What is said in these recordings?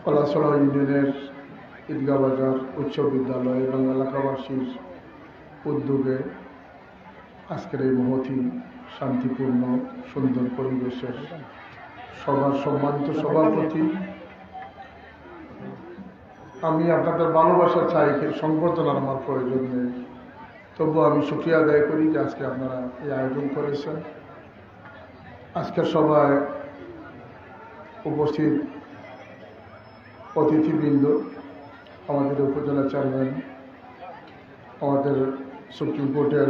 কলাছড়া ইউনিয়নের ঈদগাহ বাজার উচ্চ বিদ্যালয় এবং এলাকাবাসীর উদ্যোগে আজকের এই মহতী শান্তিপূর্ণ সুন্দর পরিবেশের সবার সম্মানিত সভাপতি, আমি আপনাদের ভালোবাসা চাই, সংবর্ধনার আমার প্রয়োজন নেই, তবুও আমি শুকরিয়া আদায় করি যে আজকে আপনারা এই আয়োজন করেছেন। আজকের সভায় উপস্থিত অতিথিবৃন্দ, আমাদের উপজেলা চেয়ারম্যান, আমাদের সুপ্রিম কোর্টের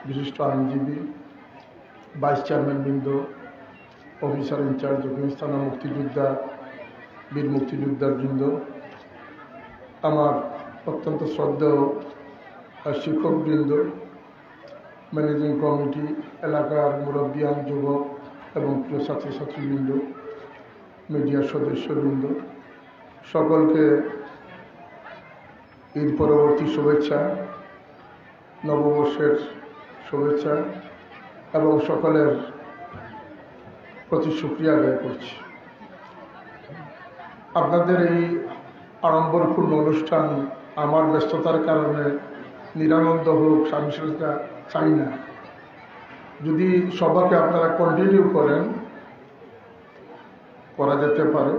বিশিষ্ট আইনজীবী, ভাইস চেয়ারম্যান বৃন্দ, অফিসার ইনচার্জ স্থানীয় মুক্তিযোদ্ধা, বীর মুক্তিযোদ্ধার বৃন্দ, আমার অত্যন্ত শ্রদ্ধেয় শিক্ষকবৃন্দ, ম্যানেজিং কমিটি, এলাকার মুরব্বিয়ান, যুবক এবং প্রিয় ছাত্রছাত্রীবৃন্দ, মিডিয়ার সদস্যবৃন্দ, সকলকে ঈদ পরবর্তী শুভেচ্ছা, নববর্ষের শুভেচ্ছা এবং সকলের প্রতি শুকরিয়া আদায় করছি। আপনাদের এই আড়ম্বরপূর্ণ অনুষ্ঠান আমার ব্যস্ততার কারণে নিরানন্দ হোক, সহিংসতা চাই না। যদি সভাকে আপনারা কন্টিনিউ করেন, করা যেতে পারে।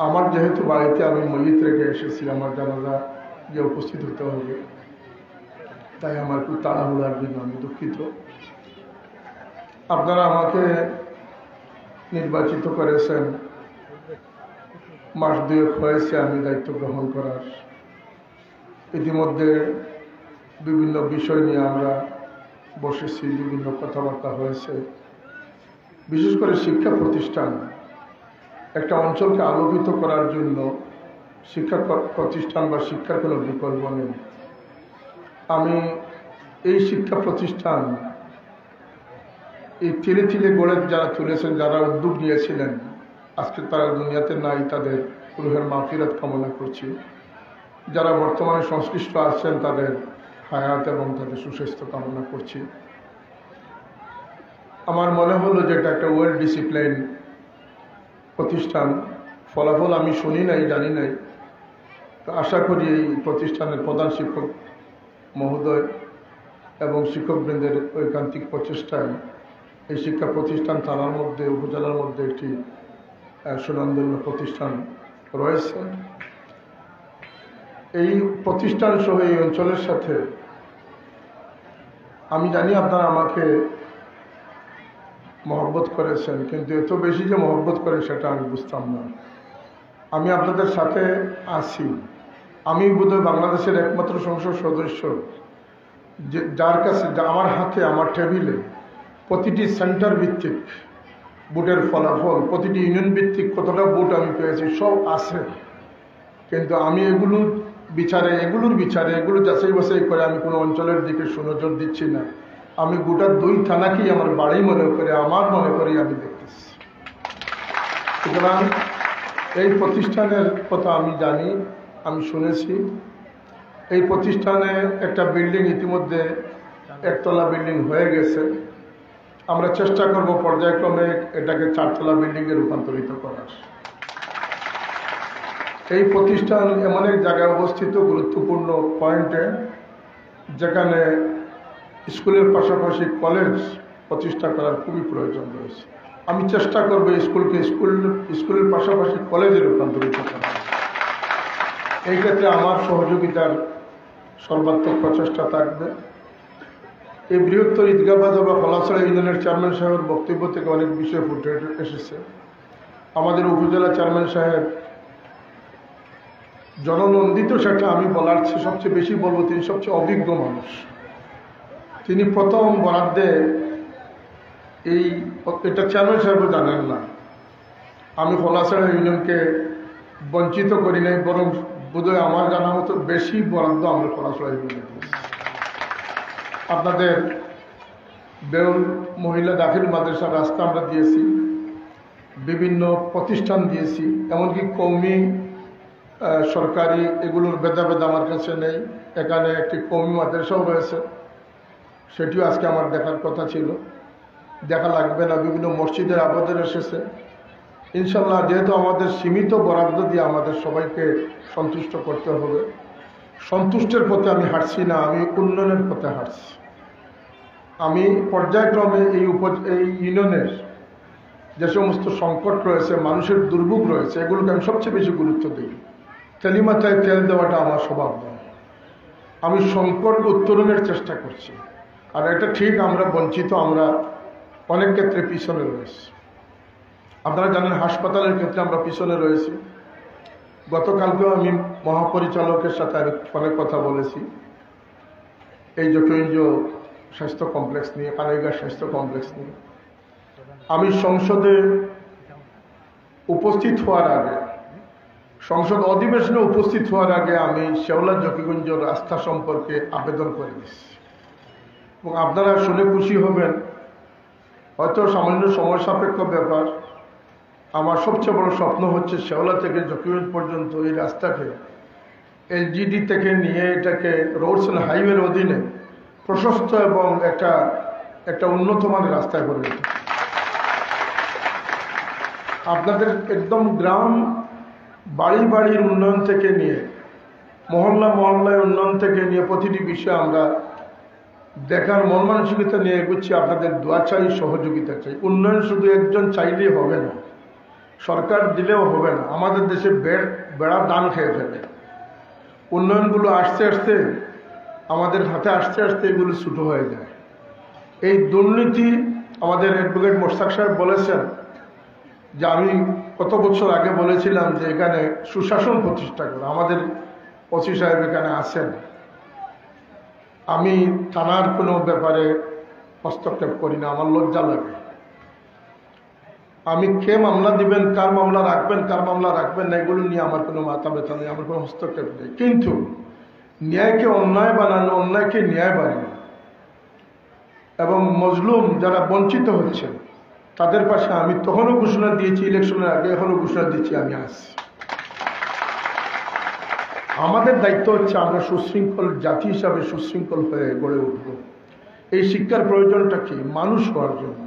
আমার যেহেতু বাড়িতে আমি মসজিদ রেখে এসেছি, আমার জানাজা যে উপস্থিত হতে হবে, তাই আমার একটু তাড়াহুড়ার জন্য আমি দুঃখিত। আপনারা আমাকে নির্বাচিত করেছেন, মাস দুয়েক হয়েছে আমি দায়িত্ব গ্রহণ করার। ইতিমধ্যে বিভিন্ন বিষয় নিয়ে আমরা বসেছি, বিভিন্ন কথাবার্তা হয়েছে। বিশেষ করে শিক্ষা প্রতিষ্ঠান, একটা অঞ্চলকে আলোকিত করার জন্য শিক্ষা প্রতিষ্ঠান বা শিক্ষার কোনো বিকল্প নেই। আমি এই শিক্ষা প্রতিষ্ঠান এই ধীরে ধীরে গড়ে যারা তুলেছেন, যারা উদ্যোগ নিয়েছিলেন, আজকে তারা দুনিয়াতে নাই, তাদের রুহের মাগফিরাত কামনা করছি। যারা বর্তমানে সংশ্লিষ্ট আছেন তাদের হায়াত এবং তাদের সুস্বাস্থ্য কামনা করছি। আমার মনে হলো যে এটা একটা ওয়েল ডিসিপ্লিন প্রতিষ্ঠান। ফলাফল আমি শুনি নাই, জানি নাই, তো আশা করি এই প্রতিষ্ঠানের প্রধান শিক্ষক মহোদয় এবং শিক্ষকবৃন্দের ঐকান্তিক প্রচেষ্টায় এই শিক্ষা প্রতিষ্ঠান থানার মধ্যে, উপজেলার মধ্যে একটি সুনামধন্য প্রতিষ্ঠান রয়েছে। এই প্রতিষ্ঠান সহ এই অঞ্চলের সাথে আমি জানি আপনারা আমাকে মহব্বত করেছেন, কিন্তু এত বেশি যে মহব্বত করে সেটা আমি বুঝতাম না। আমি আপনাদের সাথে আছি। আমি বোধহয় বাংলাদেশের একমাত্র সংসদ সদস্য যার কাছে, আমার হাতে, আমার টেবিলে প্রতিটি সেন্টার ভিত্তিক ভোটের ফলাফল, প্রতিটি ইউনিয়ন ভিত্তিক কতটা ভোট আমি পেয়েছি সব আছে। কিন্তু আমি এগুলোর বিচারে এগুলো যাচাই বাছাই করে আমি কোনো অঞ্চলের দিকে সুনজর দিচ্ছি না। আমি গোটা 2 থানাকেই আমার বাড়ি মনে করে, আমার মনে করি আমি দেখতেছি। সুতরাং এই প্রতিষ্ঠানের কথা আমি জানি, আমি শুনেছি। এই প্রতিষ্ঠানে একটা বিল্ডিং ইতিমধ্যে একতলা বিল্ডিং হয়ে গেছে। আমরা চেষ্টা করব পর্যায়ক্রমে এটাকে 4তলা বিল্ডিংয়ে রূপান্তরিত করার। এই প্রতিষ্ঠান এমন এক জায়গায় অবস্থিত, গুরুত্বপূর্ণ পয়েন্টে, যেখানে স্কুলের পাশাপাশি কলেজ প্রতিষ্ঠা করার খুবই প্রয়োজন রয়েছে। আমি চেষ্টা করব স্কুলকে স্কুলের পাশাপাশি কলেজে রূপান্তরিত করা। এই ক্ষেত্রে আমার সহযোগিতার সর্বাত্মক প্রচেষ্টা থাকবে। এই বৃহত্তর ঈদগাহ বাজার বা কলাছড়া ইউনিয়নের চেয়ারম্যান সাহেবের বক্তব্য থেকে অনেক বিষয় ফুটে এসেছে। আমাদের উপজেলা চেয়ারম্যান সাহেব জননন্দিত, সেটা আমি বলার সবচেয়ে বেশি বলবো, তিনি সবচেয়ে অভিজ্ঞ মানুষ। তিনি প্রথম বরাদ্দে এটা চেয়ারম্যান সাহেবও জানেন না, আমি কলাছড়া ইউনিয়নকে বঞ্চিত করি নাই, বরং বোধহয় আমার জানা মতো বেশি বরাদ্দ আমরা কলাছড়া ইউনিয়নে দিয়েছি। আপনাদের বেউল মহিলা দাখিল মাদ্রাসার রাস্তা আমরা দিয়েছি, বিভিন্ন প্রতিষ্ঠান দিয়েছি, এমনকি কওমি সরকারি এগুলোর ভেদাভেদ আমার কাছে নেই। এখানে একটি কওমি মাদ্রাসাও রয়েছে, সেটিও আজকে আমার দেখার কথা ছিল, দেখা লাগবে না। বিভিন্ন মসজিদের আবেদন এসেছে, ইনশাল্লাহ যেহেতু আমাদের সীমিত বরাদ্দ দিয়ে আমাদের সবাইকে সন্তুষ্ট করতে হবে, সন্তুষ্টের পথে আমি হাঁটছি না, আমি উন্নয়নের পথে হাঁটছি। আমি পর্যায়ক্রমে এই ইউনিয়নের যে সমস্ত সংকট রয়েছে, মানুষের দুর্ভোগ রয়েছে, এগুলোকে আমি সবচেয়ে বেশি গুরুত্ব দিই। তেলিমাথায় তেল দেওয়াটা আমার স্বভাব নয়। আমি সংকট উত্তরণের চেষ্টা করছি। আর এটা ঠিক, আমরা বঞ্চিত, আমরা অনেক ক্ষেত্রে পিছনে রয়েছি। আপনারা জানেন হাসপাতালের ক্ষেত্রে আমরা পিছনে রয়েছি। গতকালকেও আমি মহাপরিচালকের সাথে অনেক কথা বলেছি এই জকিগঞ্জ স্বাস্থ্য কমপ্লেক্স নিয়ে, কানাইঘাট স্বাস্থ্য কমপ্লেক্স নিয়ে। আমি সংসদে উপস্থিত হওয়ার আগে, সংসদ অধিবেশনে উপস্থিত হওয়ার আগে আমি শেওলা জকিগঞ্জ রাস্তা সম্পর্কে আবেদন করে দিচ্ছি। এবং আপনারা শুনে খুশি হবেন, হয়তো সামান্য সময় সাপেক্ষ ব্যাপার। আমার সবচেয়ে বড় স্বপ্ন হচ্ছে শেওলা থেকে জকিগঞ্জ পর্যন্ত এই রাস্তাকে এলজিডি থেকে নিয়ে এটাকে রোডস অ্যান্ড হাইওয়ের অধীনে প্রশস্ত এবং একটা উন্নত মানের রাস্তায় করে। আপনাদের একদম গ্রাম বাড়ি বাড়ির উন্নয়ন থেকে নিয়ে মহল্লা মহল্লায় উন্নয়ন থেকে নিয়ে প্রতিটি বিষয়ে আমরা দেখার মন মানসিকতা নিয়ে এগুচ্ছি। আপনাদের দোয়া চাই, সহযোগিতা চাই। উন্নয়ন শুধু একজন চাইলেই হবে না, সরকার দিলেও হবে না। আমাদের দেশে বেড়া দান খেয়ে ফেলে। উন্নয়নগুলো আসতে আসতে আমাদের হাতে আসতে আসতে এগুলো ছোটো হয়ে যায়। এই দুর্নীতি, আমাদের অ্যাডভোকেট মোশতাক সাহেব বলেছেন যে আমি কত বছর আগে বলেছিলাম যে এখানে সুশাসন প্রতিষ্ঠা করো। আমাদের ওসি সাহেব এখানে আছেন। আমি থানার কোনো ব্যাপারে হস্তক্ষেপ করি না, আমার লজ্জা লাগে। আমি কে মামলা দিবেন, কার মামলা রাখবেন, কার মামলা রাখবেন না, এগুলো নিয়ে আমার কোনো মাথা ব্যথা নেই, আমার কোনো হস্তক্ষেপ নেই। কিন্তু ন্যায়কে অন্যায় বানানো, অন্যায়কে ন্যায় বানানো এবং মজলুম যারা বঞ্চিত হচ্ছে তাদের পাশে আমি তখনও ঘোষণা দিয়েছি, ইলেকশনের আগে এখনও ঘোষণা দিচ্ছি, আমি আসছি। আমাদের দায়িত্ব হচ্ছে আমরা সুশৃঙ্খল জাতি হিসাবে সুশৃঙ্খল হয়ে গড়ে উঠব। এই শিক্ষার প্রয়োজনটা কি? মানুষ হওয়ার জন্য।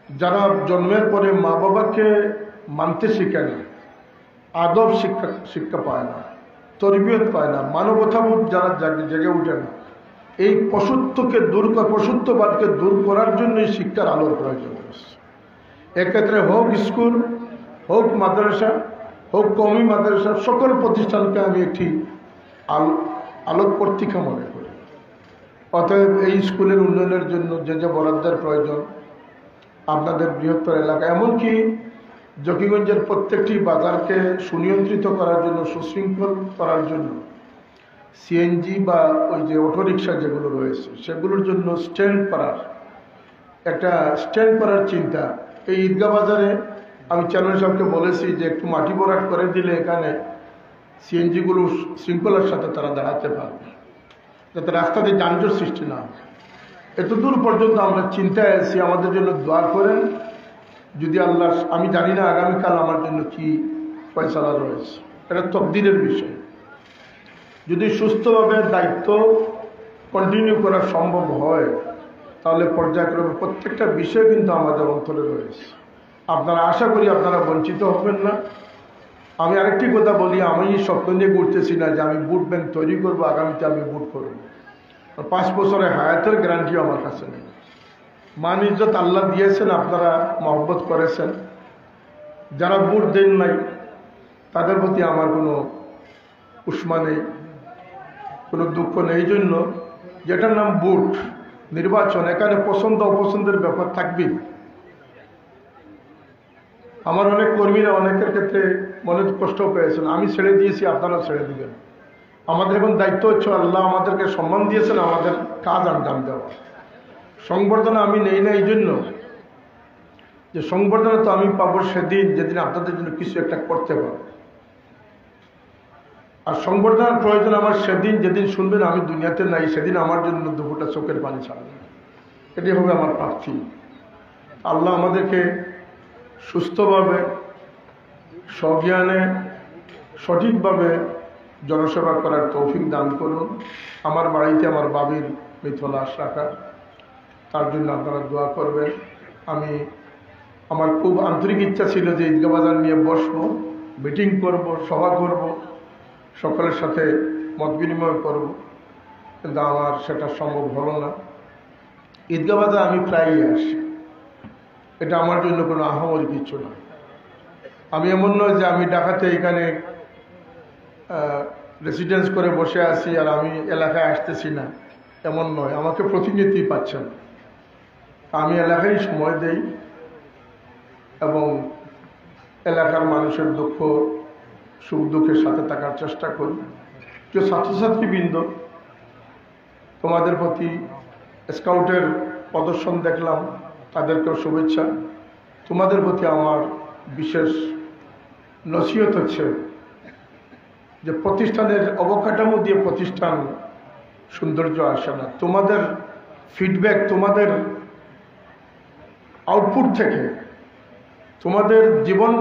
যারা জন্মের পরে মা বাবাকে মানতে শিখে না, আদব শিক্ষা পায় না, তরবিয়ত পায় না, মানবতাবোধ যারা জেগে উঠে না, এই পশুত্ববাদকে দূর করার জন্য এই শিক্ষার আলোর প্রয়োজন রয়েছে। এক্ষেত্রে হোক স্কুল, হোক মাদ্রাসা, হোক কওমি মাদ্রাসা, সকল প্রতিষ্ঠানকে আমি একটি আলোক পত্রিকা মনে করি। অতএব এই স্কুলের উন্নয়নের জন্য যে বরাদ্দের প্রয়োজন, আপনাদের বৃহত্তর এলাকা, এমনকি জকিগঞ্জের প্রত্যেকটি বাজারকে সুনিয়ন্ত্রিত করার জন্য, সুশৃঙ্খল করার জন্য সিএনজি বা ওই যে অটোরিকশা যেগুলো রয়েছে সেগুলোর জন্য স্ট্যান্ড করার চিন্তা। এই ঈদগাহ বাজারে আমি চেয়ারম্যান সাহেবকে বলেছি যে একটু মাটি ভরাট করে দিলে এখানে সিএনজিগুলো শৃঙ্খলার সাথে তারা দাঁড়াতে পারবে, যাতে রাস্তাতে যানজট সৃষ্টি না হয়। এতদূর পর্যন্ত আমরা চিন্তায় আছি, আমাদের জন্য দোয়া করেন। যদি আল্লাহ, আমি জানি না আগামীকাল আমার জন্য কি ফয়সালা রয়েছে, এটা তকদিরের বিষয়। যদি সুস্থভাবে দায়িত্ব কন্টিনিউ করা সম্ভব হয় তাহলে পর্যায়ক্রমে প্রত্যেকটা বিষয় কিন্তু আমাদের অন্তরে রয়েছে। আপনারা আশা করি আপনারা বঞ্চিত হবেন না। আমি আরেকটি কথা বলি, আমি স্বপ্ন নিয়ে ঘুরতেছি না যে আমি বুট ব্যাংক তৈরি করবো, আগামীতে আমি বুট করব। 5 বছরের হায়াতের গ্যারান্টিও আমার কাছে নেই। মান ইজ্জত আল্লাহ দিয়েছেন, আপনারা মহব্বত করেছেন। যারা বুট দেন নাই তাদের প্রতি আমার কোনো উষ্মা নেই, কোনো দুঃখ নেই। এই জন্য যেটার নাম বুট নির্বাচন, এখানে পছন্দ অপছন্দের ব্যাপার থাকবেই। আমার অনেক কর্মীরা অনেকের ক্ষেত্রে মনে কষ্ট পেয়েছেন, আমি ছেড়ে দিয়েছি, আপনারা ছেড়ে দিবেন। আমাদের এখন দায়িত্ব হচ্ছে, আল্লাহ আমাদেরকে সম্মান দিয়েছেন, আমাদের কাজ আঞ্জাম দেওয়া। সংবর্ধনা আমি নেই না এই জন্য যে সংবর্ধনা তো আমি পাবো সেদিন যেদিন আপনাদের জন্য কিছু একটা করতে পারবো। আর সংবর্ধনার প্রয়োজন আমার সেদিন যেদিন শুনবেন আমি দুনিয়াতে নাই, সেদিন আমার জন্য 2 ফোঁটা চোখের পানি ছাড়বেন। এটাই হবে আমার প্রার্থী। আল্লাহ আমাদেরকে সুস্থভাবে, সজ্ঞানে, সঠিকভাবে জনসেবা করার তৌফিক দান করুন। আমার বাড়িতে আমার বাবির মৃত লাশ রাখা, তার জন্য আপনারা দোয়া করবেন। আমি আমার খুব আন্তরিক ইচ্ছা ছিল যে ঈদগাহ বাজার নিয়ে বসবো, মিটিং করব, সভা করব, সকলের সাথে মত বিনিময় করব, কিন্তু আমার সেটা সম্ভব হলো না। ঈদগাহ বাজার আমি প্রায়ই আসি, এটা আমার জন্য কোনো আহামরি কিছু না। আমি এমন নয় যে আমি ঢাকাতে এখানে রেসিডেন্স করে বসে আছি আর আমি এলাকায় আসতেছি না, এমন নয়। আমাকে প্রতিনিধি পাচ্ছেন, আমি এলাকায় সময় দেই এবং এলাকার মানুষের দুঃখ সুখ দুঃখের সাথে থাকার চেষ্টা করি। যে ছাত্রছাত্রীবৃন্দ, তোমাদের প্রতি স্কাউটের প্রদর্শন দেখলাম, তাদেরকেও শুভেচ্ছা। তোমাদের প্রতি আমার বিশেষ নসিহত হচ্ছে যে প্রতিষ্ঠানের অবকাঠামো দিয়ে প্রতিষ্ঠান সৌন্দর্য আসে না। তোমাদের ফিডব্যাক, তোমাদের আউটপুট থেকে, তোমাদের জীবন